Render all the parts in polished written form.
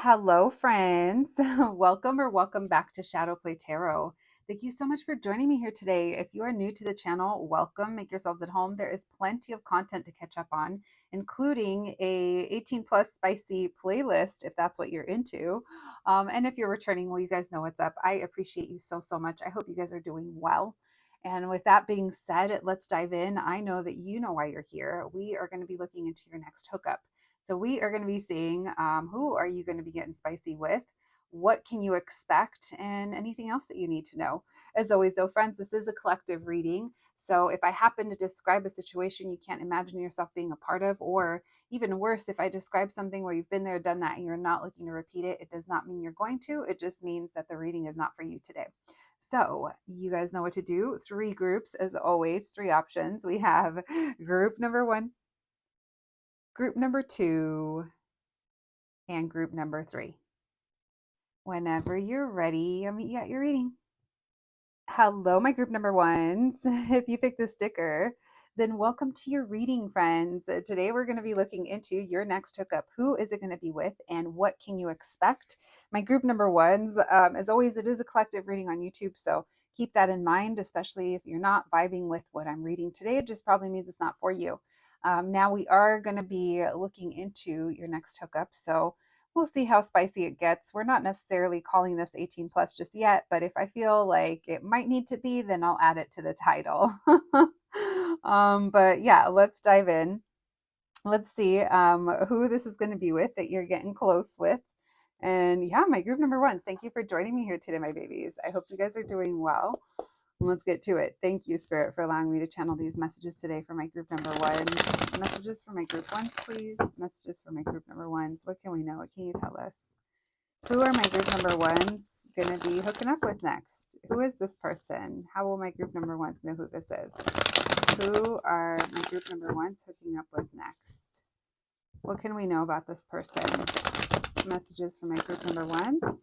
Hello, friends. Welcome back to Shadow Play Tarot. Thank you so much for joining me here today. If you are new to the channel, welcome. Make yourselves at home. There is plenty of content to catch up on, including a 18 plus spicy playlist if that's what you're into. And if you're returning, well, you guys know what's up. I appreciate you so much. I hope you guys are doing well. And with that being said, let's dive in. I know that you know why you're here. We are going to be looking into your next hookup. So we are going to be seeing who are you going to be getting spicy with, what can you expect, and anything else that you need to know. As always, though, friends, this is a collective reading. So if I happen to describe a situation you can't imagine yourself being a part of, or even worse, if I describe something where you've been there, done that, and you're not looking to repeat it, it does not mean you're going to. It just means that the reading is not for you today. So you guys know what to do. 3 groups, as always, 3 options. We have group number 1, group number 2, and group number 3. Whenever you're ready, I'll meet you at your reading. Hello, my group number 1s. If you picked the sticker, then welcome to your reading, friends. Today we're going to be looking into your next hookup. Who is it going to be with, and what can you expect? My group number 1s, as always, it is a collective reading on YouTube, so keep that in mind, especially if you're not vibing with what I'm reading today. It just probably means it's not for you. Now we are going to be looking into your next hookup, so we'll see how spicy it gets. We're not necessarily calling this 18 plus just yet, but if I feel like it might need to be, then I'll add it to the title. But yeah, let's dive in. Let's see who this is going to be with that you're getting close with. And yeah, my group number 1s, thank you for joining me here today, my babies. I hope you guys are doing well. Let's get to it. Thank you, Spirit, for allowing me to channel these messages today for my group number 1s. Messages for my group 1s, please. Messages for my group number 1s. What can we know? What can you tell us? Who are my group number 1s going to be hooking up with next? Who is this person? How will my group number 1s know who this is? Who are my group number 1s hooking up with next? What can we know about this person? Messages for my group number 1s.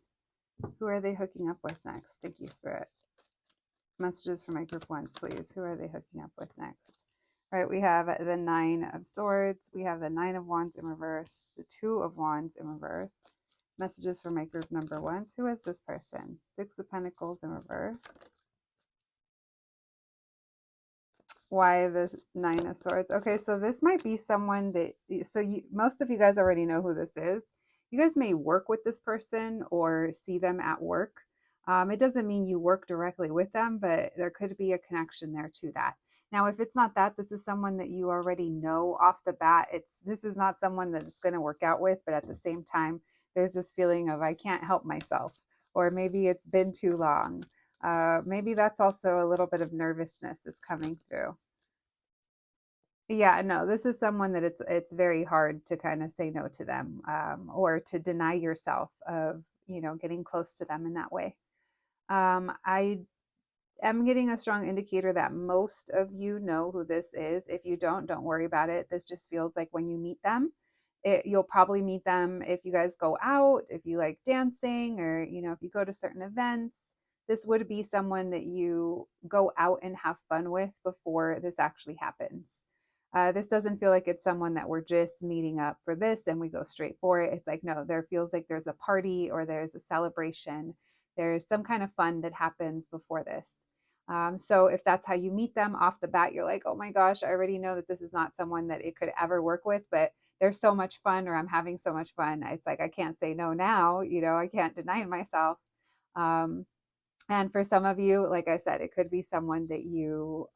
Who are they hooking up with next? Thank you, Spirit. Messages for my group 1s, please. Who are they hooking up with next? All right, we have the 9 of Swords. We have the 9 of Wands in reverse. The 2 of Wands in reverse. Messages for my group number 1s. Who is this person? 6 of Pentacles in reverse. Why the 9 of Swords? Okay, so this might be someone that, most of you guys already know who this is. You guys may work with this person or see them at work. It doesn't mean you work directly with them, but there could be a connection there to that. Now, if it's not that, this is someone that you already know off the bat. This is not someone that it's going to work out with, but at the same time, there's this feeling of I can't help myself, or maybe it's been too long. Maybe that's also a little bit of nervousness that's coming through. Yeah, no, this is someone that it's very hard to kind of say no to them, or to deny yourself of, getting close to them in that way. I am getting a strong indicator that most of you know who this is. If you don't worry about it. This just feels like when you meet them, you'll probably meet them if you guys go out, if you like dancing, or, if you go to certain events. This would be someone that you go out and have fun with before this actually happens. This doesn't feel like it's someone that we're just meeting up for this and we go straight for it. It's like, no, there feels like there's a party or there's a celebration. There's some kind of fun that happens before this. So if that's how you meet them off the bat, you're like, oh my gosh, I already know that this is not someone that it could ever work with, but there's so much fun, or I'm having so much fun. It's like, I can't say no now, I can't deny myself. And for some of you, like I said, it could be someone that you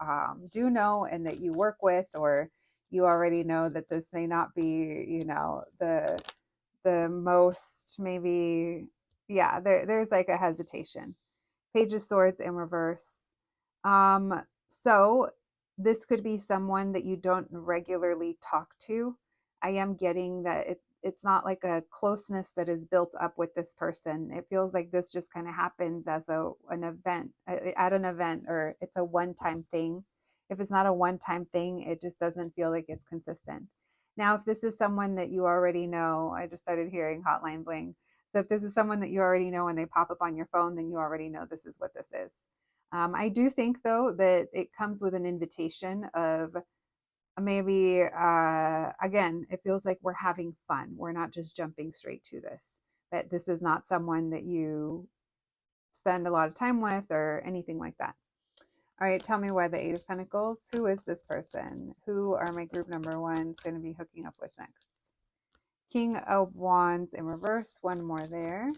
do know and that you work with, or you already know that this may not be, the most, maybe, yeah, there's like a hesitation. Page of Swords in reverse. So this could be someone that you don't regularly talk to. I am getting that it's not like a closeness that is built up with this person. It feels like this just kind of happens as an event, at an event, or it's a one-time thing. If it's not a one-time thing, it just doesn't feel like it's consistent. Now, if this is someone that you already know, I just started hearing hotline bling. So if this is someone that you already know and they pop up on your phone, then you already know this is what this is. I do think, though, that it comes with an invitation of maybe, again, it feels like we're having fun. We're not just jumping straight to this. but this is not someone that you spend a lot of time with or anything like that. All right, tell me why the Eight of Pentacles. Who is this person? Who are my group number ones going to be hooking up with next? King of Wands in reverse. One more there.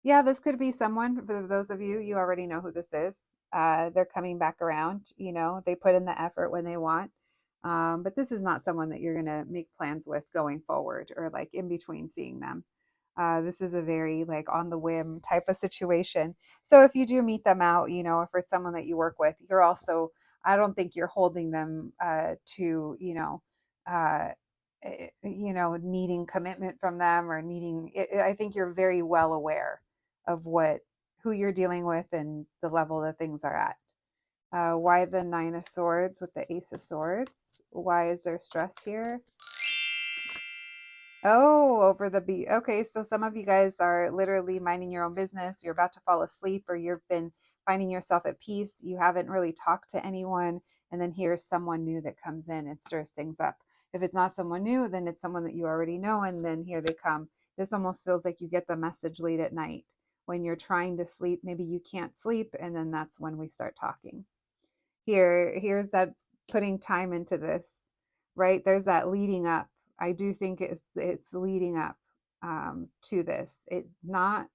Yeah, this could be someone. For those of you, you already know who this is. They're coming back around. You know, they put in the effort when they want. But this is not someone that you're going to make plans with going forward or like in between seeing them. This is a very like on the whim type of situation. So if you do meet them out, you know, if it's someone that you work with, you're also, I don't think you're holding them to, needing commitment from them or needing, I think you're very well aware of who you're dealing with and the level that things are at. Why the Nine of Swords with the Ace of Swords? Why is there stress here? Oh, over the beat. Okay, so some of you guys are literally minding your own business. You're about to fall asleep, or you've been finding yourself at peace. You haven't really talked to anyone, and then here's someone new that comes in and stirs things up. If it's not someone new, then it's someone that you already know, and then here they come. This almost feels like you get the message late at night when you're trying to sleep. Maybe you can't sleep, and then that's when we start talking. Here's that putting time into this, right? There's that leading up. I do think it's leading up to this. It not,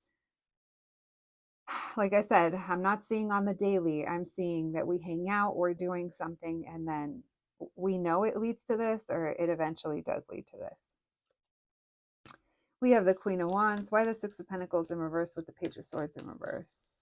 like I said, I'm not seeing on the daily. I'm seeing that we hang out, we're doing something, and then we know it leads to this, or it eventually does lead to this. We have the Queen of Wands. Why the Six of Pentacles in reverse with the Page of Swords in reverse?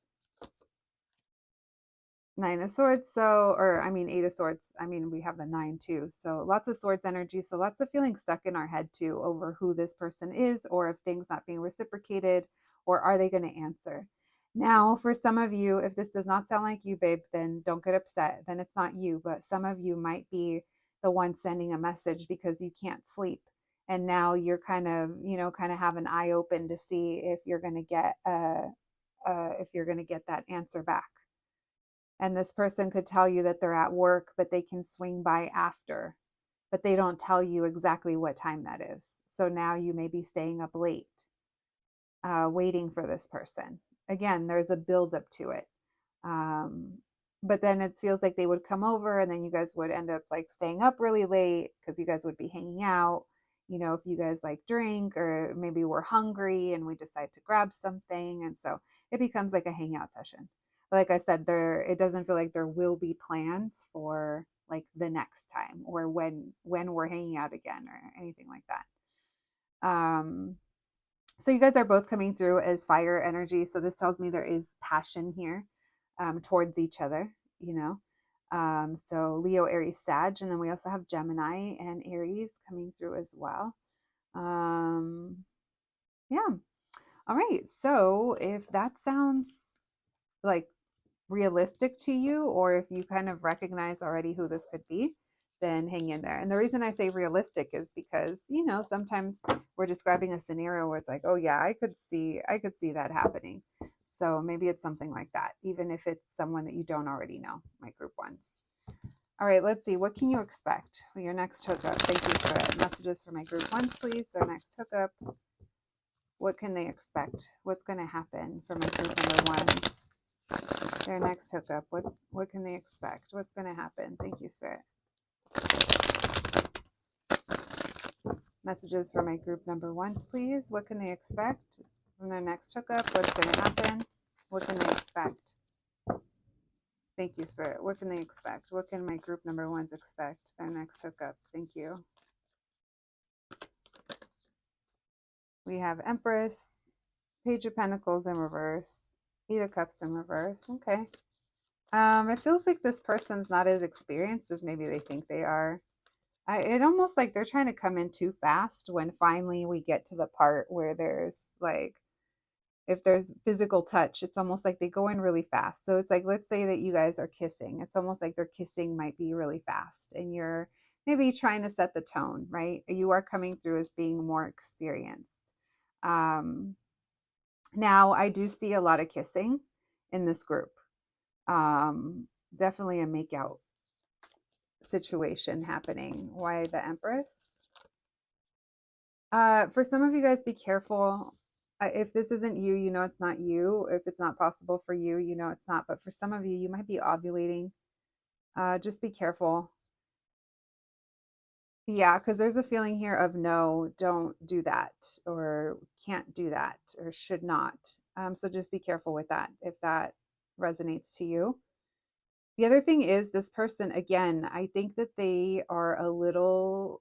Nine of Swords, Eight of Swords. We have the nine too. So lots of swords energy. So lots of feeling stuck in our head too over who this person is, or if things not being reciprocated, or are they going to answer? Now, for some of you, if this does not sound like you, babe, then don't get upset. Then it's not you, but some of you might be the one sending a message because you can't sleep. And now you're kind of have an eye open to see if you're going to get that answer back. And this person could tell you that they're at work, but they can swing by after, but they don't tell you exactly what time that is. So now you may be staying up late, waiting for this person. Again, there's a buildup to it. But then it feels like they would come over and then you guys would end up like staying up really late because you guys would be hanging out. You know, if you guys like drink or maybe we're hungry and we decide to grab something. And so it becomes like a hangout session. But like I said, it doesn't feel like there will be plans for like the next time or when we're hanging out again or anything like that. So you guys are both coming through as fire energy. So this tells me there is passion here towards each other, you know. So Leo, Aries, Sag, and then we also have Gemini and Aries coming through as well. Yeah. All right. So if that sounds like realistic to you, or if you kind of recognize already who this could be, then hang in there. And the reason I say realistic is because, you know, sometimes we're describing a scenario where it's like, oh yeah, I could see that happening. So maybe it's something like that, even if it's someone that you don't already know, my group ones. All right, let's see. What can you expect for your next hookup? Thank you, Spirit. Messages for my group ones, please. Their next hookup. What can they expect? What's going to happen for my group number ones? Their next hookup. What can they expect? What's going to happen? Thank you, Spirit. Messages for my group number ones, please. What can they expect from their next hookup? What's going to happen? What can they expect? Thank you, Spirit. What can they expect? What can my group number ones expect their next hookup? Thank you. We have Empress, Page of Pentacles in reverse, Eight of Cups in reverse. Okay. It feels like this person's not as experienced as maybe they think they are. It almost like they're trying to come in too fast when finally we get to the part where there's like, if there's physical touch, it's almost like they go in really fast. So it's like, let's say that you guys are kissing. It's almost like their kissing might be really fast and you're maybe trying to set the tone, right? You are coming through as being more experienced. Now, I do see a lot of kissing in this group. Definitely a makeout situation happening. Why the Empress? For some of you guys, be careful. If this isn't you, you know it's not you. If it's not possible for you, you know it's not. But for some of you, you might be ovulating. Just be careful. Yeah, because there's a feeling here of no, don't do that, or can't do that, or should not. So just be careful with that if that resonates to you. The other thing is this person, again, I think that they are a little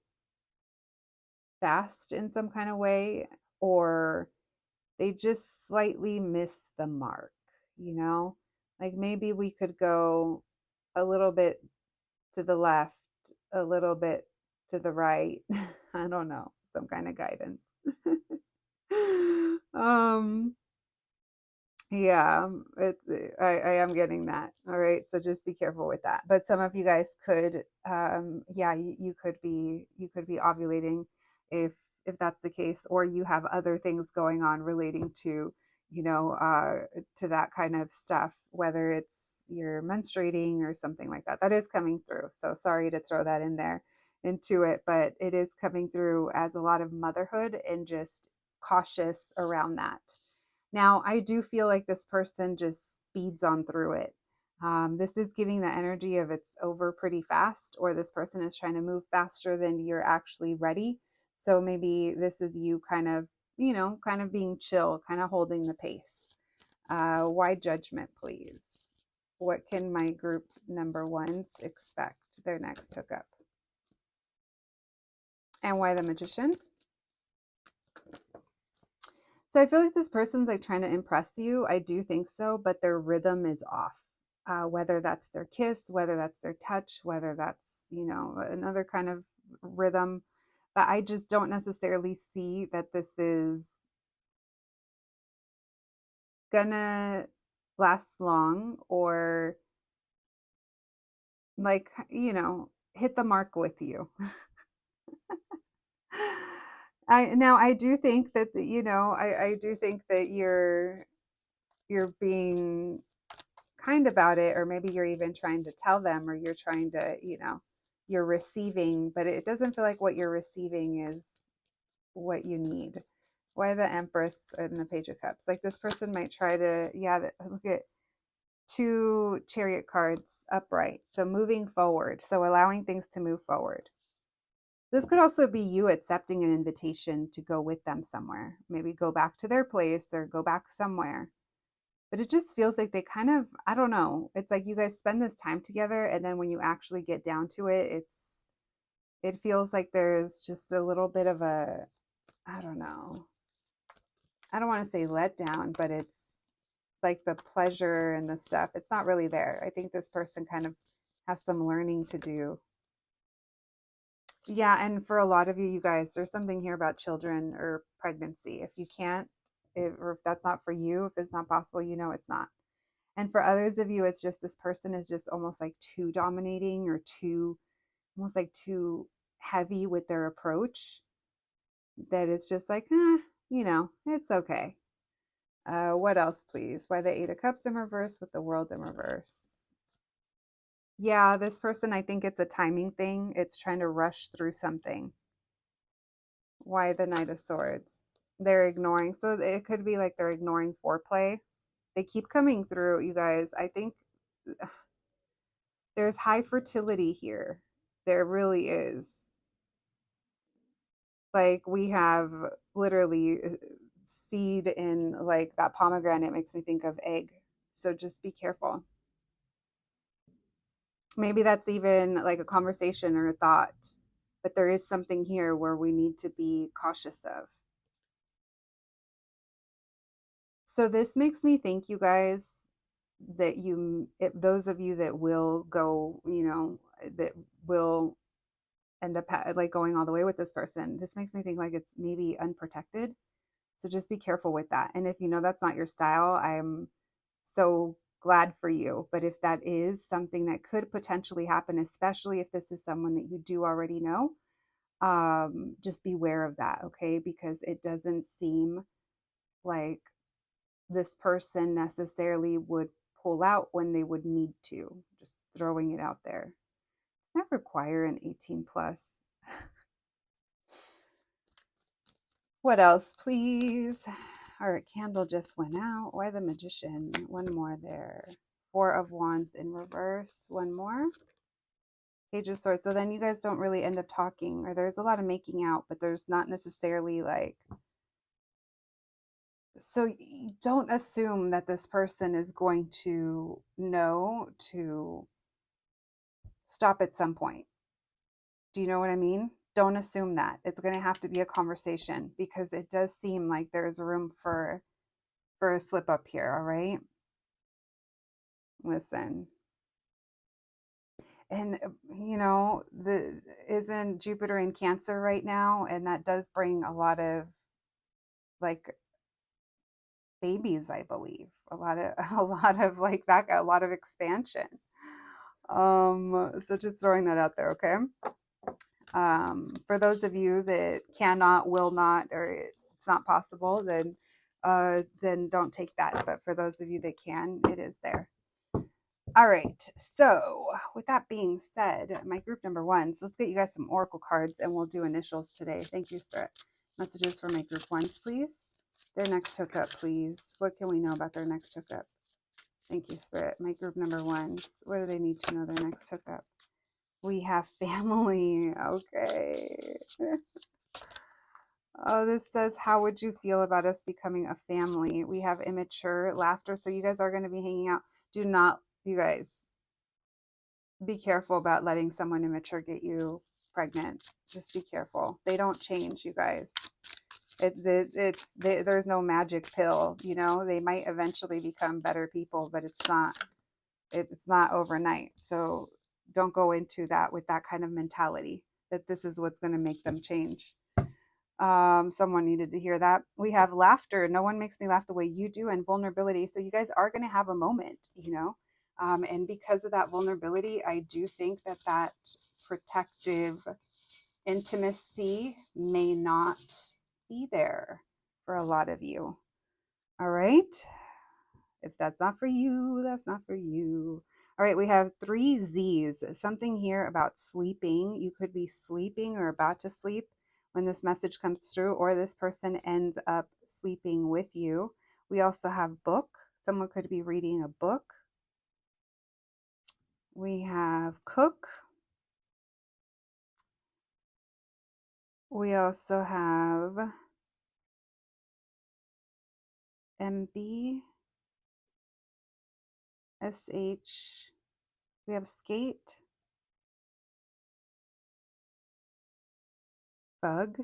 fast in some kind of way, or they just slightly miss the mark, you know? Like maybe we could go a little bit to the left, a little bit to the right. I don't know, some kind of guidance. um yeah, I am getting that. All right, so just be careful with that. But some of you guys could, yeah, you could be ovulating if that's the case, or you have other things going on relating to, to that kind of stuff, whether it's you're menstruating or something like that. That is coming through. So sorry to throw that in there into it, but it is coming through as a lot of motherhood and just cautious around that. Now, I do feel like this person just speeds on through it. This is giving the energy of it's over pretty fast, or this person is trying to move faster than you're actually ready. So maybe this is you kind of, kind of being chill, kind of holding the pace. Why judgment, please? What can my group number ones expect their next hookup? And why the magician? So I feel like this person's like trying to impress you. I do think so, but their rhythm is off. Whether that's their kiss, whether that's their touch, whether that's, another kind of rhythm. But I just don't necessarily see that this is gonna last long, or like, hit the mark with you. I do think that, I do think that you're being kind about it, or maybe you're even trying to tell them, or you're trying to, you're receiving, but it doesn't feel like what you're receiving is what you need. Why the Empress and the Page of Cups? Like this person might try to, yeah, look at two Chariot cards upright. So moving forward, so allowing things to move forward. This could also be you accepting an invitation to go with them somewhere, maybe go back to their place or go back somewhere. But it just feels like they kind of, I don't know, it's like you guys spend this time together, and then when you actually get down to it, it feels like there's just a little bit of a, I don't know, I don't want to say let down, but it's like the pleasure and the stuff, it's not really there. I think this person kind of has some learning to do. Yeah, and for a lot of you, you guys, there's something here about children or pregnancy. If you can't, or if that's not for you, if it's not possible, it's not. And for others of you, it's just this person is just almost like too dominating, or too, almost like too heavy with their approach, that it's just like, it's okay. What else, please? Why the Eight of Cups in reverse with the World in reverse? Yeah, this person, I think it's a timing thing. It's trying to rush through something. Why the Knight of Swords? They're ignoring. So it could be like they're ignoring foreplay. They keep coming through, you guys. I think there's high fertility here. There really is. Like we have literally seed in like that pomegranate makes me think of egg. So just be careful. Maybe that's even like a conversation or a thought, but there is something here where we need to be cautious of. So this makes me think, you guys, that those of you that will go, that will end up like going all the way with this person, this makes me think like it's maybe unprotected. So just be careful with that. And if that's not your style, I'm so glad for you. But if that is something that could potentially happen, especially if this is someone that you do already know, just beware of that, okay? Because it doesn't seem like this person necessarily would pull out when they would need to. Just throwing it out there. Does that require an 18 plus? What else, please? Our candle just went out. Why the Magician? One more there. Four of Wands in reverse. One more. Page of Swords. So then you guys don't really end up talking, or there's a lot of making out, but there's not necessarily like, so you don't assume that this person is going to know to stop at some point. Do you know what I mean? Don't assume that. It's going to have to be a conversation, because it does seem like there's room for a slip up here, all right? Listen. And you know, the isn't Jupiter in Cancer right now, and that does bring a lot of like babies, I believe. A lot of a lot of like that, a lot of expansion. So just throwing that out there, okay? For those of you that cannot, will not, or it's not possible, then don't take that. But for those of you that can, it is there. All right. So with that being said, my group number one. So let's get you guys some oracle cards, and we'll do initials today. Thank you, Spirit. Messages for my group ones, please. Their next hookup, please. What can we know about their next hookup? Thank you, Spirit. My group number ones. What do they need to know their next hookup? We have family. Okay. Oh, this says, how would you feel about us becoming a family? We have immature laughter. So you guys are going to be hanging out. Do not, you guys, be careful about letting someone immature get you pregnant. Just be careful. They don't change, you guys. There's no magic pill, you know. They might eventually become better people, but it's not overnight. So don't go into that with that kind of mentality that this is what's going to make them change. Someone needed to hear that. We have laughter. No one makes me laugh the way you do, and vulnerability. So you guys are going to have a moment, you know. And because of that vulnerability, I do think that protective intimacy may not be there for a lot of you. All right. If that's not for you, that's not for you. All right, we have 3 Z's. Something here about sleeping. You could be sleeping or about to sleep when this message comes through, or this person ends up sleeping with you. We also have book. Someone could be reading a book. We have cook. We also have MB, SH. We have skate, bug.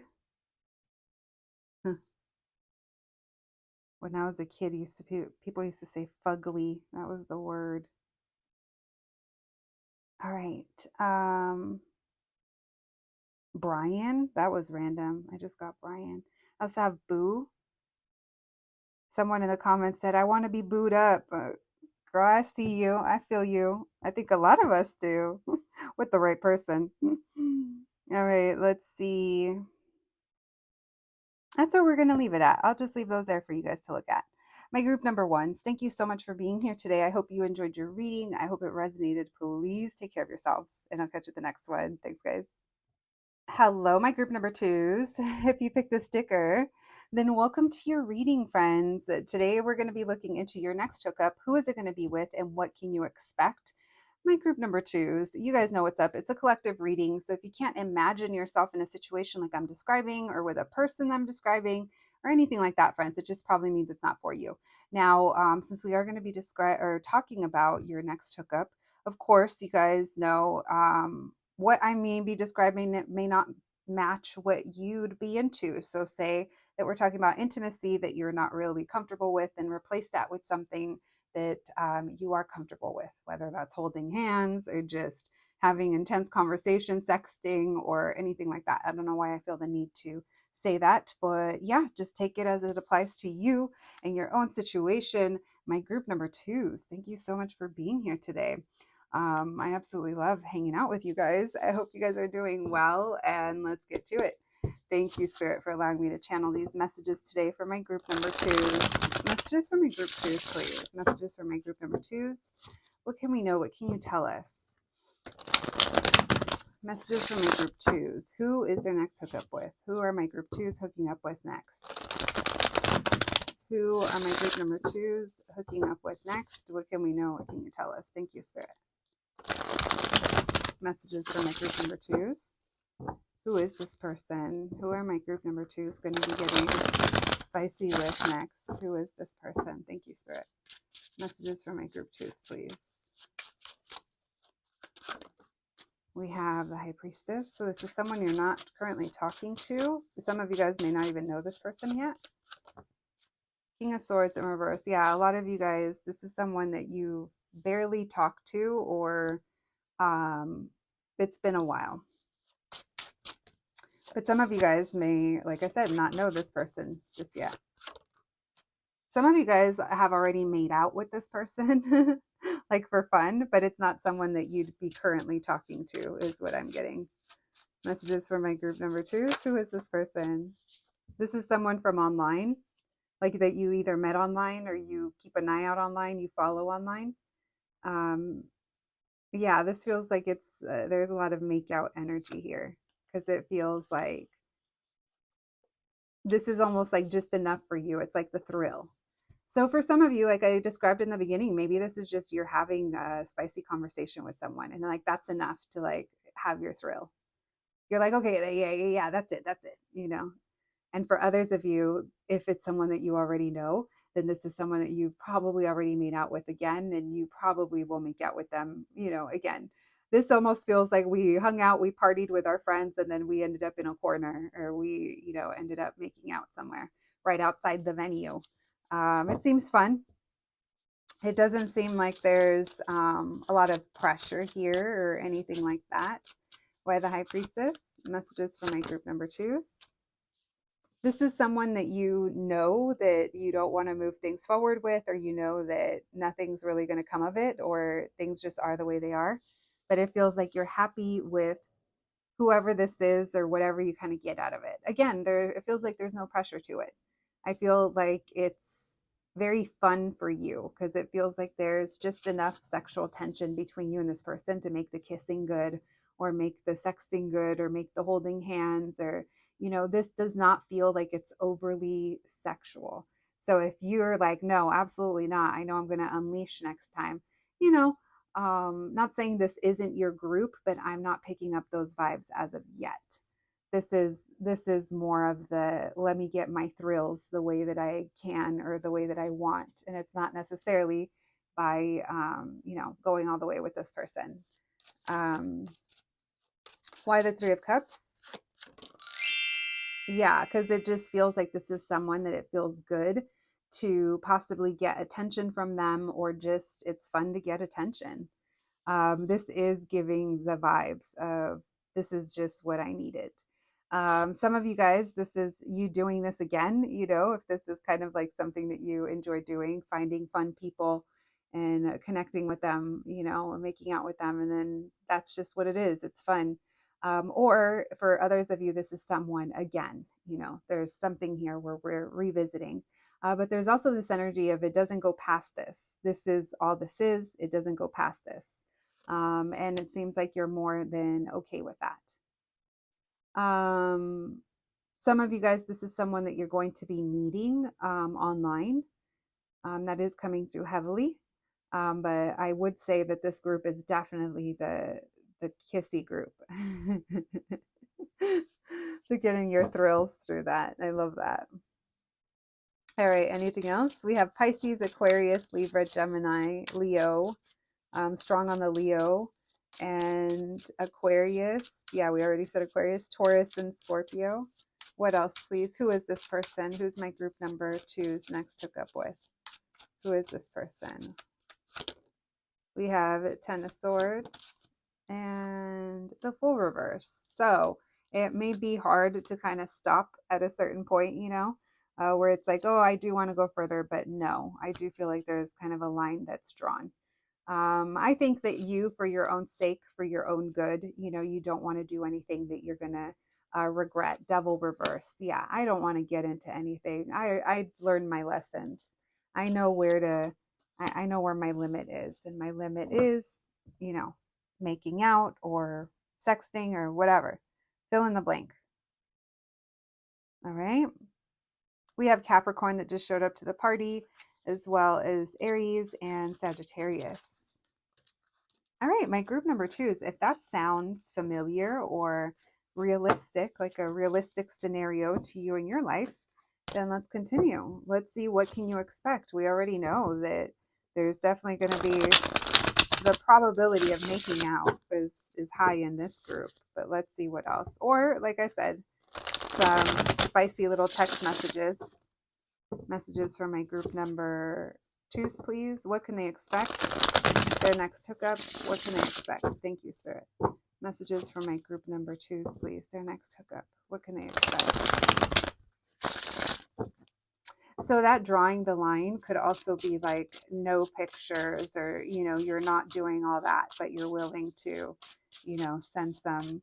When I was a kid, people used to say fugly. That was the word. All right. Brian. That was random. I just got Brian. I also have boo. Someone in the comments said, I want to be booed up. Girl, I see you. I feel you. I think a lot of us do with the right person. All right, let's see. That's where we're going to leave it at. I'll just leave those there for you guys to look at. My group number ones, thank you so much for being here today. I hope you enjoyed your reading. I hope it resonated. Please take care of yourselves, and I'll catch you at the next one. Thanks, guys. Hello, my group number twos. If you picked the sticker, then welcome to your reading, friends. Today, we're going to be looking into your next hookup. Who is it going to be with, and what can you expect? My group number twos, you guys know what's up. It's a collective reading. So if you can't imagine yourself in a situation like I'm describing, or with a person I'm describing, or anything like that, friends, it just probably means it's not for you. Now, since we are going to be talking about your next hookup, of course, you guys know what I may be describing, it may not match what you'd be into. So say that we're talking about intimacy that you're not really comfortable with, and replace that with something that you are comfortable with, whether that's holding hands or just having intense conversation, sexting, or anything like that. I don't know why I feel the need to say that, but yeah, just take it as it applies to you and your own situation. My group number twos, thank you so much for being here today. I absolutely love hanging out with you guys. I hope you guys are doing well, and let's get to it. Thank you, Spirit, for allowing me to channel these messages today for my group number twos. Messages for my group twos, please. Messages for my group number twos. What can we know? What can you tell us? Messages for my group twos. Who is their next hookup with? Who are my group twos hooking up with next? Who are my group number twos hooking up with next? What can we know? What can you tell us? Thank you, Spirit. Messages for my group number twos. Who is this person? Who are my group number twos going to be getting spicy with next? Who is this person? Thank you, Spirit. Messages for my group twos, please. We have the High Priestess. So this is someone you're not currently talking to. Some of you guys may not even know this person yet. King of Swords in reverse. Yeah, a lot of you guys, this is someone that you barely talk to, or it's been a while. But some of you guys may, like I said, not know this person just yet. Some of you guys have already made out with this person, like for fun, but it's not someone that you'd be currently talking to, is what I'm getting. Messages for my group number twos. Who is this person? This is someone from online, like that you either met online or you keep an eye out online, you follow online. Yeah, this feels like it's, there's a lot of make out energy here, because it feels like this is almost like just enough for you. It's like the thrill. So for some of you, like I described in the beginning, maybe this is just you're having a spicy conversation with someone, and like that's enough to like have your thrill. You're like, okay, yeah, that's it, you know. And for others of you, if it's someone that you already know, then this is someone that you've probably already made out with again, and you probably will make out with them, you know, again. This almost feels like we hung out, we partied with our friends, and then we ended up in a corner, or we, you know, ended up making out somewhere right outside the venue. It seems fun. It doesn't seem like there's a lot of pressure here or anything like that. Why the High Priestess? Messages for my group number twos. This is someone that you know that you don't want to move things forward with, or you know that nothing's really going to come of it, or things just are the way they are. But it feels like you're happy with whoever this is, or whatever you kind of get out of it. Again, it feels like there's no pressure to it. I feel like it's very fun for you, because it feels like there's just enough sexual tension between you and this person to make the kissing good, or make the sexting good, or make the holding hands, or, you know, this does not feel like it's overly sexual. So if you're like, no, absolutely not, I know I'm going to unleash next time, you know, not saying this isn't your group, but I'm not picking up those vibes as of yet. This is more of the, let me get my thrills the way that I can, or the way that I want, and it's not necessarily by you know, going all the way with this person. Why the Three of Cups? Yeah, because it just feels like this is someone that it feels good to possibly get attention from them, or just it's fun to get attention. This is giving the vibes of, this is just what I needed. Some of you guys, this is you doing this again, you know, if this is kind of like something that you enjoy doing, finding fun people and connecting with them, you know, and making out with them. And then that's just what it is. It's fun. Or for others of you, this is someone again, you know, there's something here where we're revisiting. But there's also this energy of, it doesn't go past this. This is all this is. It doesn't go past this. And it seems like you're more than okay with that. Some of you guys, this is someone that you're going to be meeting online. That is coming through heavily. But I would say that this group is definitely the kissy group. So getting your thrills through that. I love that. All right, anything else? We have Pisces, Aquarius, Libra, Gemini, Leo. Strong on the Leo and Aquarius. Yeah, we already said Aquarius, Taurus, and Scorpio. What else, please? Who is this person? Who's my group number two's next hookup with? Who is this person? We have Ten of Swords and the Full reverse. So it may be hard to kind of stop at a certain point, you know, where it's like, oh, I do want to go further, but no, I do feel like there's kind of a line that's drawn. I think that you, for your own sake, for your own good, you know, you don't want to do anything that you're going to regret. Devil reverse. Yeah, I don't want to get into anything. I learned my lessons. I know I know where my limit is. And my limit is, you know, making out or sexting, or whatever. Fill in the blank. All right. We have Capricorn that just showed up to the party, as well as Aries and Sagittarius. All right, my group number 2s, if that sounds familiar or realistic, like a realistic scenario to you in your life, then let's continue. Let's see, what can you expect? We already know that there's definitely going to be the probability of making out is high in this group, but let's see what else. Or, like I said, some spicy little text messages for my group number 2s, please. What can they expect? Their next hookup. What can they expect? Thank you, Spirit. Messages for my group number 2s, please. Their next hookup. What can they expect? So that drawing the line could also be like no pictures, or, you know, you're not doing all that, but you're willing to, you know, send some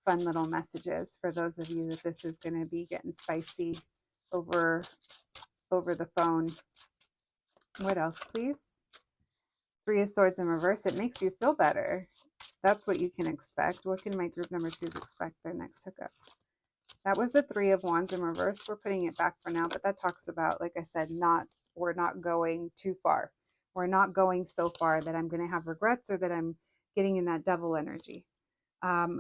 fun little messages for those of you that this is going to be getting spicy over the phone. What else, please? 3 of Swords in reverse. It makes you feel better. That's what you can expect. What can my group number 2s expect their next hookup? That was the 3 of Wands in reverse. We're putting it back for now, but that talks about, like I said, we're not going too far. We're not going so far that I'm going to have regrets, or that I'm getting in that devil energy.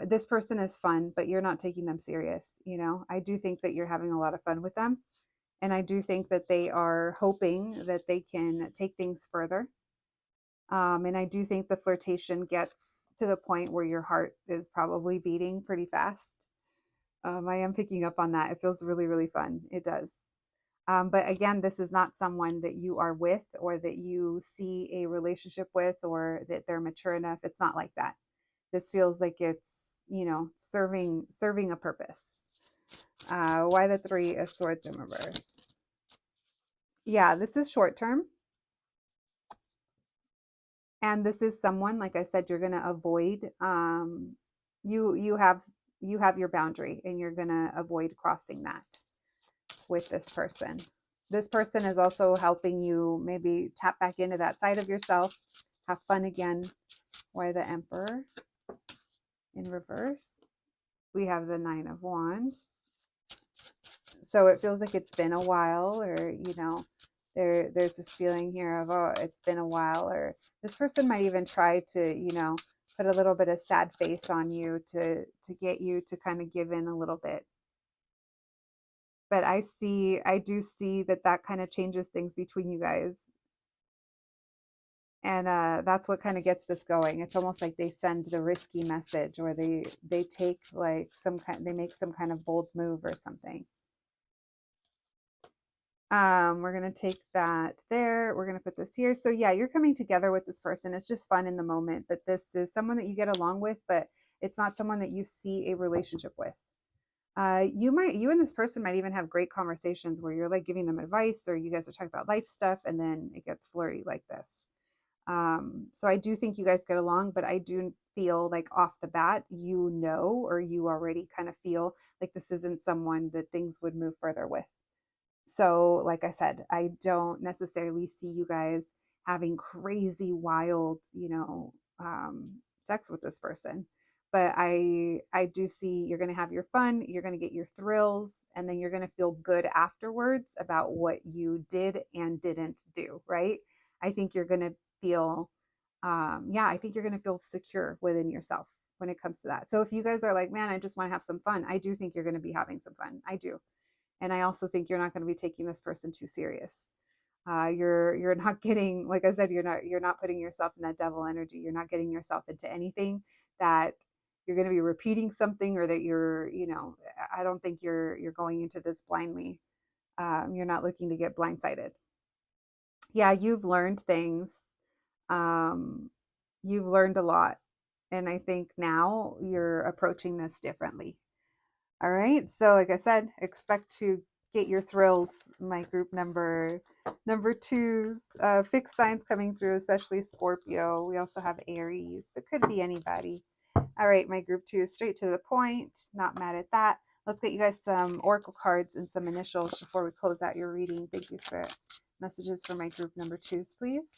This person is fun, but you're not taking them serious. You know, I do think that you're having a lot of fun with them. And I do think that they are hoping that they can take things further. And I do think the flirtation gets to the point where your heart is probably beating pretty fast. I am picking up on that. It feels really, really fun. It does. But again, this is not someone that you are with, or that you see a relationship with, or that they're mature enough. It's not like that. This feels like it's, you know, serving a purpose. Why the 3 of Swords in reverse? Yeah, this is short term. And this is someone, like I said, you're going to avoid. You have your boundary, and you're going to avoid crossing that with this person. This person is also helping you maybe tap back into that side of yourself, have fun again. Why the Emperor in reverse? We have the 9 of Wands. So it feels like it's been a while, or, you know, there's this feeling here of, oh, it's been a while, or this person might even try to, you know, put a little bit of sad face on you to get you to kind of give in a little bit. But I do see that kind of changes things between you guys. And that's what kind of gets this going. It's almost like they send the risky message, or they take like they make some kind of bold move or something. We're going to take that there. We're going to put this here. So yeah, you're coming together with this person. It's just fun in the moment, but this is someone that you get along with, but it's not someone that you see a relationship with. You and this person might even have great conversations where you're like giving them advice, or you guys are talking about life stuff, and then it gets flirty like this. So I do think you guys get along, but I do feel like off the bat, you know, or you already kind of feel like this isn't someone that things would move further with. So, like I said, I don't necessarily see you guys having crazy, wild, you know, sex with this person. But I do see you're going to have your fun, you're going to get your thrills, and then you're going to feel good afterwards about what you did and didn't do, right? I think you're going to feel, I think you're going to feel secure within yourself when it comes to that. So if you guys are like, man, I just want to have some fun, I do think you're going to be having some fun. I do. And I also think you're not going to be taking this person too serious. You're not getting, like I said, you're not putting yourself in that devil energy. You're not getting yourself into anything that you're going to be repeating something, or that you're, you know, I don't think you're going into this blindly. You're not looking to get blindsided. Yeah, you've learned things. You've learned a lot. And I think now you're approaching this differently. All right. So like I said, expect to get your thrills, my group number 2s. Fixed signs coming through, especially Scorpio. We also have Aries, but could be anybody. All right, my group 2 is straight to the point. Not mad at that. Let's get you guys some oracle cards and some initials before we close out your reading. Thank you, Spirit. Messages for my group number 2s, please.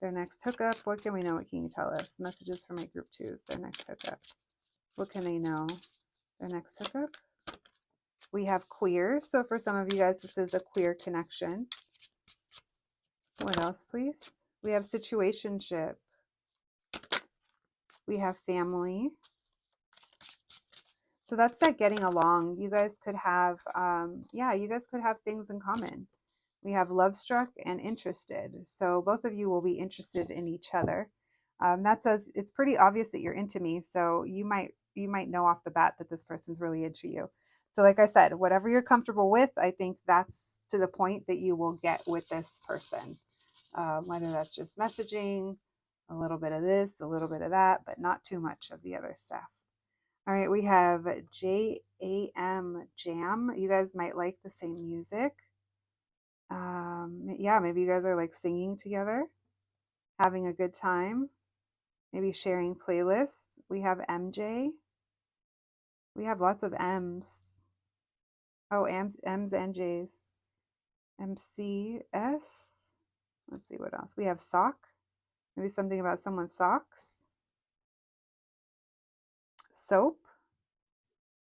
Their next hookup. What can we know? What can you tell us? Messages for my group 2s. Their next hookup. What can they know? Their next hookup. We have queer. So for some of you guys, this is a queer connection. What else, please? We have situationship. We have family. So that's that getting along. You guys could have, you guys could have things in common. We have love struck and interested. So both of you will be interested in each other. That says it's pretty obvious that you're into me. So you might know off the bat that this person's really into you. So like I said, whatever you're comfortable with, I think that's to the point that you will get with this person. Whether that's just messaging, a little bit of this, a little bit of that, but not too much of the other stuff. All right, we have JAM, Jam. You guys might like the same music. Yeah, maybe you guys are like singing together, having a good time, maybe sharing playlists. We have MJ. We have lots of M's. Oh, M's and J's. MCS. Let's see what else. We have sock. Maybe something about someone's socks. Soap.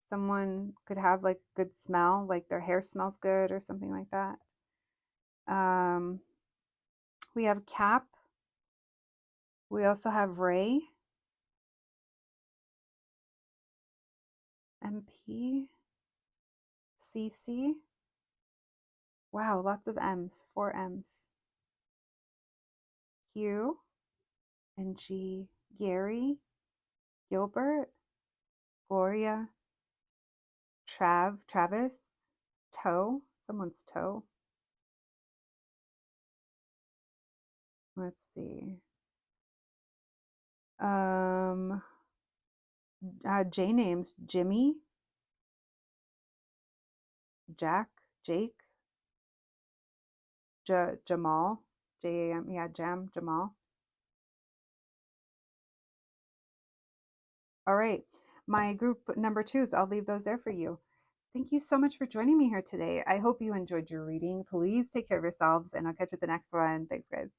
Someone could have like good smell, like their hair smells good or something like that. We have Cap. We also have Ray. MP. CC. Wow, lots of M's, 4 M's. Q and G. Gary. Gilbert. Gloria. Travis. Toe. Someone's toe. Let's see. J names. Jimmy. Jack. Jake. Jamal. Jam. Yeah, Jam. Jamal. All right. My group number 2s, I'll leave those there for you. Thank you so much for joining me here today. I hope you enjoyed your reading. Please take care of yourselves, and I'll catch you at the next one. Thanks, guys.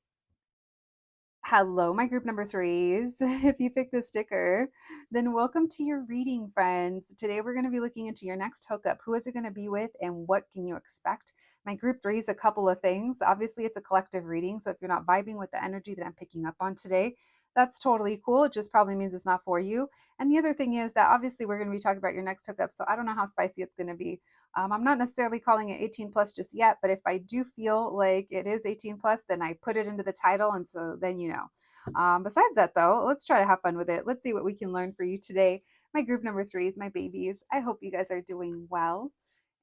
Hello, my group number 3s. If you picked the sticker, then welcome to your reading, friends. Today we're going to be looking into your next hookup. Who is it going to be with, and what can you expect? My group 3 is a couple of things. Obviously, it's a collective reading, so if you're not vibing with the energy that I'm picking up on today, that's totally cool. It just probably means it's not for you. And the other thing is that obviously we're going to be talking about your next hookup, so I don't know how spicy it's going to be. I'm not necessarily calling it 18 plus just yet, but if I do feel like it is 18 plus, then I put it into the title, and so then you know. Besides that, though, let's try to have fun with it. Let's see what we can learn for you today. My group number 3s, my babies. I hope you guys are doing well,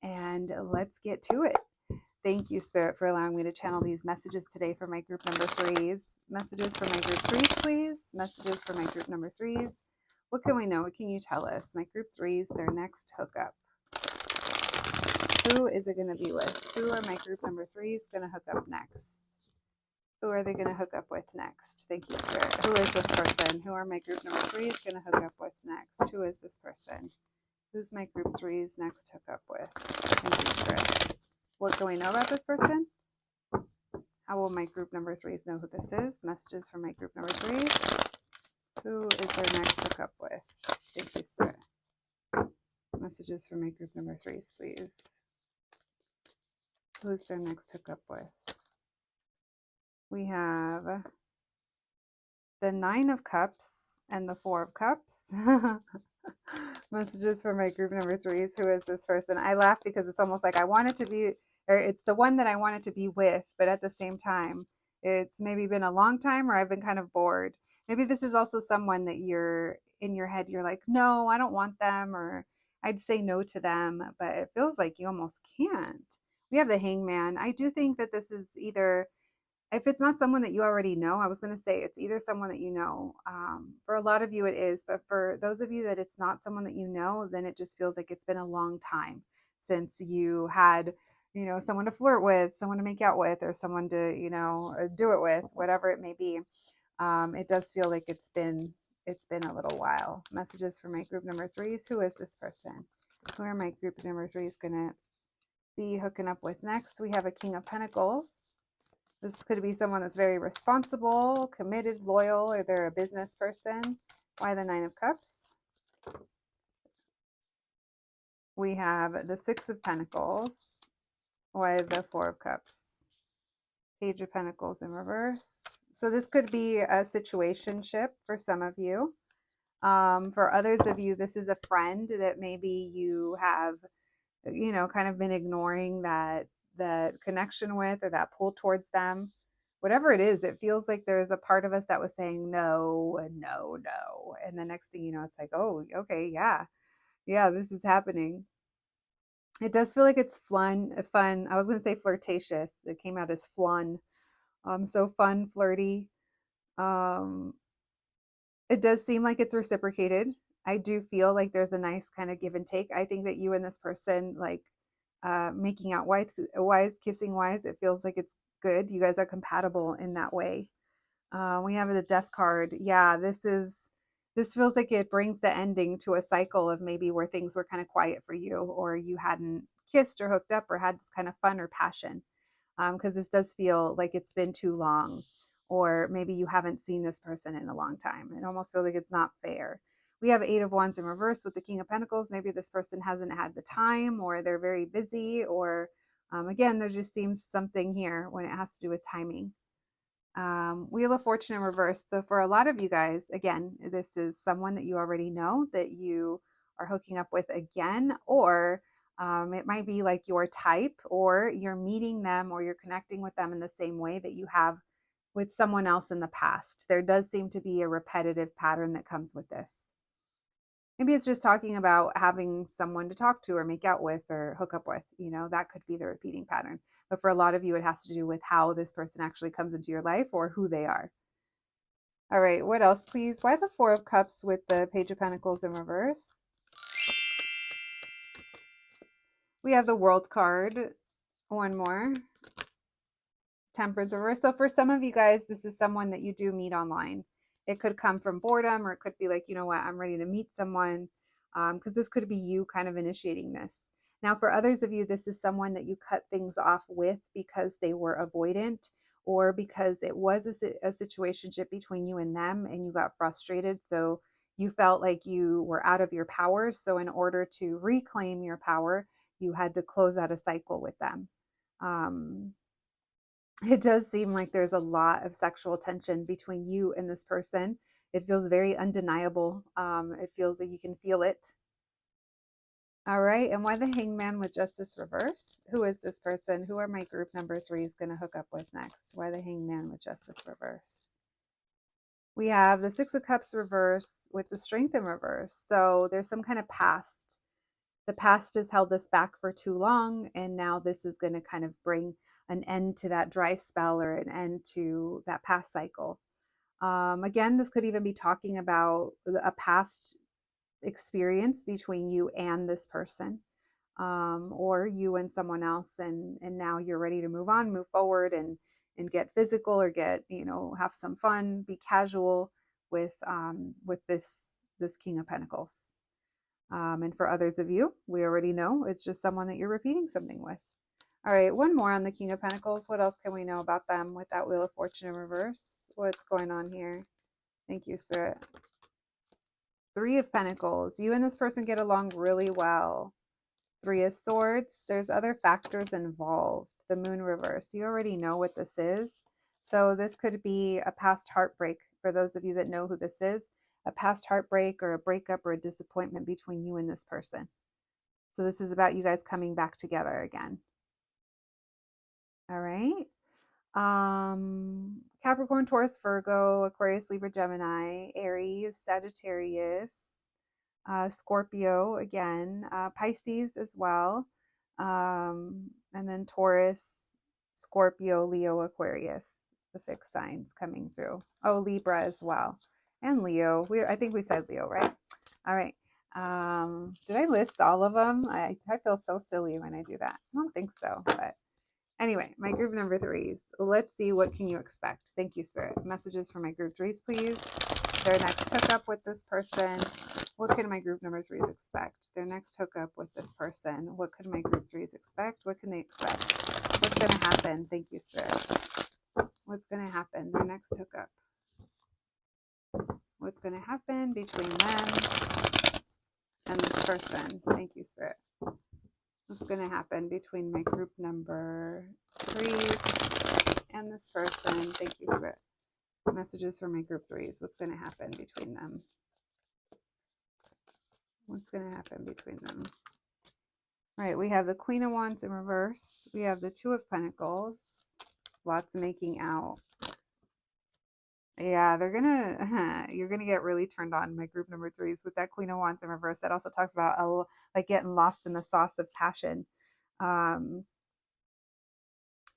and let's get to it. Thank you, Spirit, for allowing me to channel these messages today for my group number 3s. Messages for my group 3s, please. Messages for my group number 3s. What can we know? What can you tell us? My group 3s, their next hookup. Who is it going to be with? Who are my group number 3s going to hook up next? Who are they going to hook up with next? Thank you, Spirit. Who is this person? Who are my group number 3s going to hook up with next? Who is this person? Who's my group 3s next hook up with? Thank you, Spirit. What can we know about this person? How will my group number 3s know who this is? Messages from my group number 3s. Who is their next hookup with? Thank you, Spirit. Messages for my group number 3s, please. Who's their next hookup with? We have the 9 of Cups and the 4 of Cups. Messages for my group number 3s. Who is this person? I laugh because it's almost like I want it to be, or it's the one that I wanted to be with, but at the same time, it's maybe been a long time, or I've been kind of bored. Maybe this is also someone that you're in your head, you're like, no, I don't want them, or I'd say no to them, but it feels like you almost can't. We have the Hangman. I do think that this is either, if it's not someone that you already know, I was going to say it's either someone that you know. For a lot of you it is, but for those of you that it's not someone that you know, then it just feels like it's been a long time since you had, someone to flirt with, someone to make out with, or someone to, do it with, whatever it may be. It does feel like it's been a little while. Messages for my group number 3s. Who is this person? Who are my group number 3s going to be hooking up with next? We have a King of Pentacles. This could be someone that's very responsible, committed, loyal, or they're a business person. Why the 9 of Cups? We have the Six of Pentacles. Why the Four of Cups? Page of Pentacles in reverse. So this could be a situationship for some of you. For others of you, this is a friend that maybe you have, you know, kind of been ignoring that connection with, or that pull towards them. Whatever it is, it feels like there's a part of us that was saying no and no, no. And the next thing you know, it's like, oh, okay, yeah, this is happening. It does feel like it's fun. I was going to say flirtatious. It came out as fun. So fun, flirty. Um, it does seem like it's reciprocated. I do feel like there's a nice kind of give and take. I think that you and this person, like, making out wise, kissing wise, it feels like it's good. You guys are compatible in that way. We have the Death card. Yeah, this feels like it brings the ending to a cycle of maybe where things were kind of quiet for you, or you hadn't kissed or hooked up or had this kind of fun or passion. Because this does feel like it's been too long, or maybe you haven't seen this person in a long time. It almost feels like it's not fair. We have Eight of Wands in reverse with the King of Pentacles. Maybe this person hasn't had the time, or they're very busy, or again, there just seems something here when it has to do with timing. Wheel of Fortune in reverse. So for a lot of you guys, again, this is someone that you already know that you are hooking up with again, or it might be like your type, or you're meeting them, or you're connecting with them in the same way that you have with someone else in the past. There does seem to be a repetitive pattern that comes with this. Maybe it's just talking about having someone to talk to or make out with or hook up with. You know, that could be the repeating pattern. But for a lot of you, it has to do with how this person actually comes into your life or who they are. All right, what else, please? Why the Four of Cups with the Page of Pentacles in reverse? We have the World card. One more. Temperance reverse. So for some of you guys, this is someone that you do meet online. It could come from boredom, or it could be like, you know what, I'm ready to meet someone, because this could be you kind of initiating this. Now, for others of you, this is someone that you cut things off with because they were avoidant, or because it was a situationship between you and them and you got frustrated. So you felt like you were out of your power. So in order to reclaim your power, you had to close out a cycle with them. It does seem like there's a lot of sexual tension between you and this person. It feels very undeniable. It feels like you can feel it. All right. And why the Hangman with Justice reverse? Who is this person? Who are my group number 3s going to hook up with next? Why the Hangman with Justice reverse? We have the Six of Cups reverse with the Strength in reverse. So there's some kind of past. The past has held us back for too long, and now this is going to kind of bring an end to that dry spell, or an end to that past cycle. Again, this could even be talking about a past experience between you and this person, or you and someone else, and now you're ready to move on, move forward, and get physical, or get, you know, have some fun, be casual with this King of Pentacles. And for others of you, we already know it's just someone that you're repeating something with. All right, one more on the King of Pentacles. What else can we know about them with that Wheel of Fortune in reverse? What's going on here? Thank you, Spirit. Three of Pentacles. You and this person get along really well. Three of Swords. There's other factors involved. The Moon reverse. You already know what this is. So this could be a past heartbreak for those of you that know who this is. A past heartbreak, or a breakup, or a disappointment between you and this person. So this is about you guys coming back together again. All right. Capricorn, Taurus, Virgo, Aquarius, Libra, Gemini, Aries, Sagittarius, Scorpio again, Pisces as well, and then Taurus, Scorpio, Leo, Aquarius, the fixed signs coming through. Oh, Libra as well, and Leo. I think we said Leo, right? All right. Did I list all of them? I feel so silly when I do that. I don't think so, but anyway, my group number 3s. Let's see, what can you expect? Thank you, Spirit. Messages for my group 3s, please. Their next hookup with this person. What can my group number 3s expect? Their next hookup with this person. What could my group 3s expect? What can they expect? What's going to happen? Thank you, Spirit. What's going to happen? Their next hookup. What's going to happen between them and this person. Thank you, Spirit. What's going to happen between my group number 3s and this person? Thank you, Spirit. Messages for my group 3s. What's going to happen between them? What's going to happen between them? All right, we have the Queen of Wands in reverse. We have the Two of Pentacles. Lots of making out. Yeah, you're gonna get really turned on, my group number 3s, with that Queen of Wands in reverse. That also talks about like getting lost in the sauce of passion.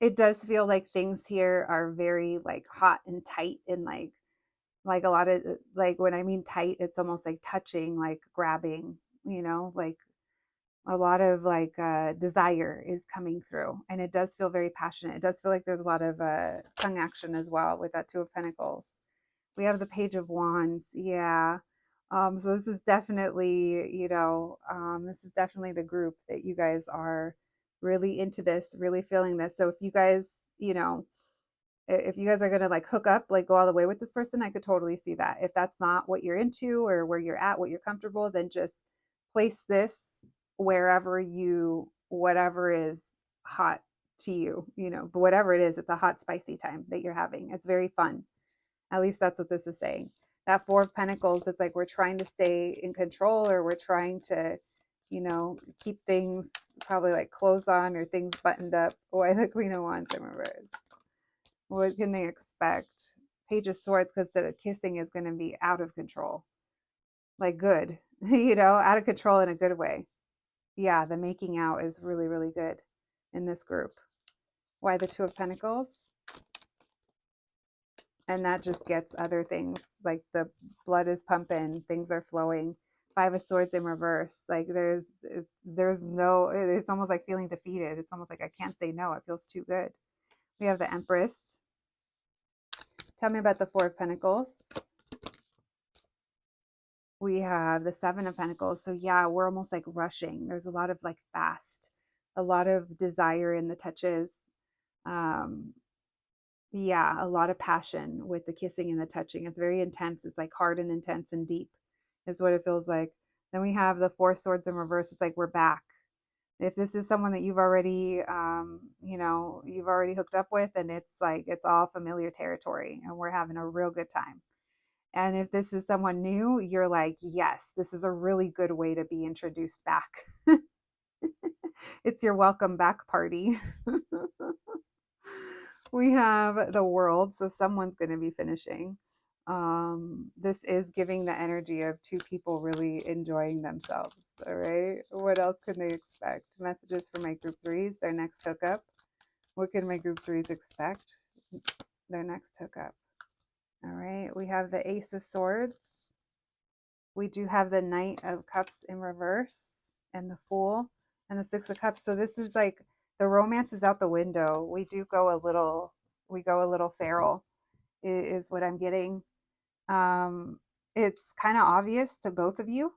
It does feel like things here are very like hot and tight, and like a lot of, like, when I mean tight, it's almost like touching, like grabbing, like a lot of like desire is coming through, and it does feel very passionate. It does feel like there's a lot of tongue action as well with that Two of Pentacles. We have the Page of Wands. Yeah. So this is definitely, this is definitely the group that you guys are really into this, really feeling this. So if you guys, if you guys are going to like hook up, like go all the way with this person, I could totally see that. If that's not what you're into or where you're at, what you're comfortable, then just place this wherever whatever is hot to you, but whatever it is, it's a hot, spicy time that you're having. It's very fun. At least that's what this is saying. That Four of Pentacles, it's like we're trying to stay in control, or we're trying to, keep things probably like clothes on or things buttoned up. Why the Queen of Wands in reverse? What can they expect? Page of Swords, because the kissing is going to be out of control. Like good, out of control in a good way. Yeah, the making out is really, really good in this group. Why the Two of Pentacles? And that just gets other things, like the blood is pumping, things are flowing. Five of Swords in reverse, like there's no, it's almost like feeling defeated. It's almost like I can't say no, it feels too good. We have the Empress. Tell me about the Four of Pentacles. We have the Seven of Pentacles. So yeah, we're almost like rushing. There's a lot of like fast, a lot of desire in the touches. Yeah, a lot of passion with the kissing and the touching. It's very intense. It's like hard and intense and deep is what it feels like. Then we have the Four Swords in reverse. It's like we're back. If this is someone that you've already, you've already hooked up with, and it's like it's all familiar territory and we're having a real good time. And if this is someone new, you're like, yes, this is a really good way to be introduced back. It's your welcome back party. We have the World, so someone's going to be finishing. This is giving the energy of two people really enjoying themselves. All right. What else can they expect? Messages for my group 3s, their next hookup. What can my group 3s expect? Their next hookup. All right. We have the Ace of Swords. We do have the Knight of Cups in reverse, and the Fool, and the Six of Cups. So this is like the romance is out the window. We go a little feral is what I'm getting. It's kind of obvious to both of you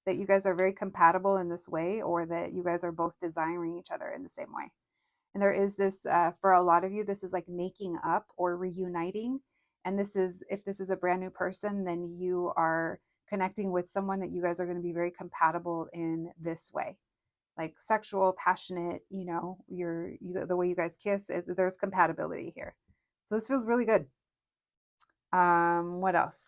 that you guys are very compatible in this way, or that you guys are both desiring each other in the same way. And there is this, for a lot of you, this is like making up or reuniting. And this is, if this is a brand new person, then you are connecting with someone that you guys are going to be very compatible in this way. Like sexual, passionate, the way you guys kiss, there's compatibility here. So this feels really good. What else?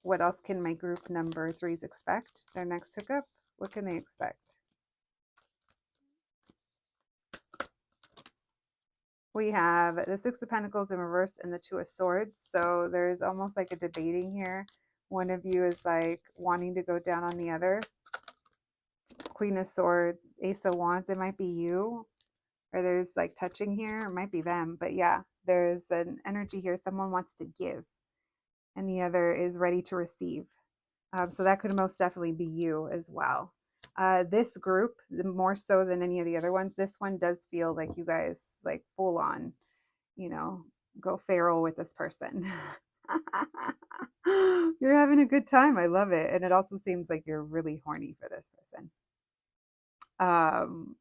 What else can my group number 3s expect? Their next hookup? What can they expect? We have the Six of Pentacles in reverse and the Two of Swords. So there's almost like a debating here. One of you is like wanting to go down on the other. Queen of Swords, Ace of Wands, it might be you. Or there's like touching here. It might be them. But yeah, there's an energy here. Someone wants to give, and the other is ready to receive. So that could most definitely be you as well. This group, more so than any of the other ones, this one does feel like you guys like full on, go feral with this person. You're having a good time. I love it. And it also seems like you're really horny for this person.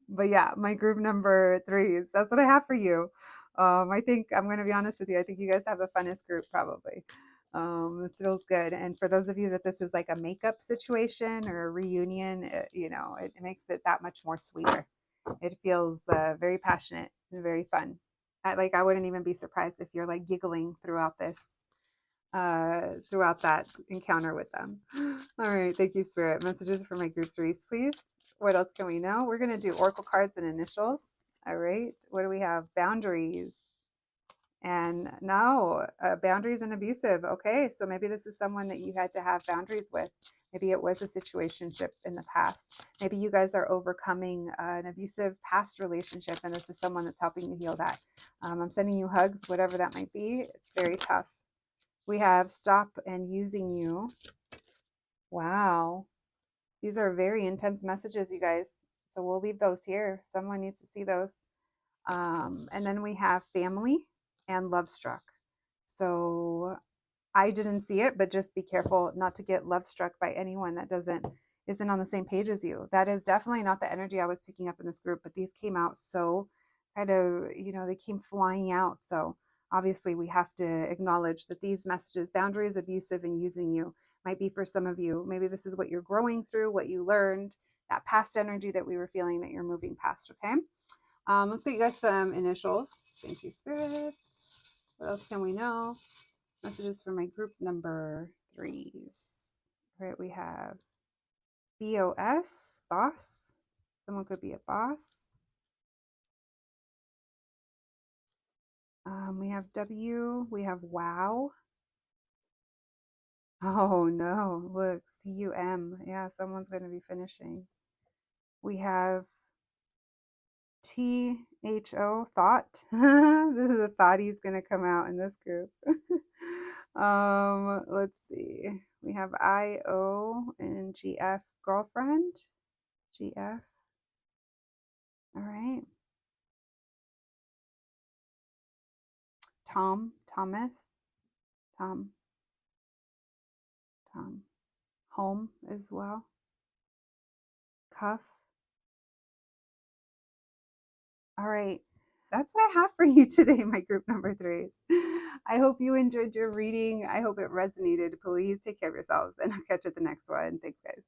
But yeah, my group number 3s, that's what I have for you. I think I'm going to be honest with you. I think you guys have the funnest group probably. This feels good. And for those of you that this is like a makeup situation or a reunion, it makes it that much more sweeter. It feels very passionate and very fun. I wouldn't even be surprised if you're like giggling throughout this, throughout that encounter with them. All right, thank you, Spirit. Messages for my group threes, please. What else can we know? We're going to do oracle cards and initials. All right, what do we have? Boundaries. And no, boundaries and abusive. Okay, so maybe this is someone that you had to have boundaries with. Maybe it was a situationship in the past. Maybe you guys are overcoming an abusive past relationship, and this is someone that's helping you heal that. I'm sending you hugs, whatever that might be. It's very tough. We have stop and using you. Wow. These are very intense messages, you guys. So we'll leave those here. Someone needs to see those. And then we have family and love struck. So I didn't see it, but just be careful not to get love struck by anyone that isn't on the same page as you. That is definitely not the energy I was picking up in this group, but these came out so kind of, they came flying out. So obviously we have to acknowledge that these messages, boundaries, abusive, and using you, might be for some of you. Maybe this is what you're growing through, what you learned, that past energy that we were feeling that you're moving past. Okay. Let's get you guys some initials. Thank you, Spirit. What else can we know? Messages for my group number threes. All right, we have BOS, boss. Someone could be a boss. We have W. We have wow. Oh no, look, CUM. Yeah, someone's going to be finishing. We have THO, thought. This is a thought he's going to come out in this group. Let's see. We have IO and GF, girlfriend. GF. All right. Thomas. Tom. Home as well. Cuff. All right. That's what I have for you today, my group number threes. I hope you enjoyed your reading. I hope it resonated. Please take care of yourselves, and I'll catch you at the next one. Thanks, guys.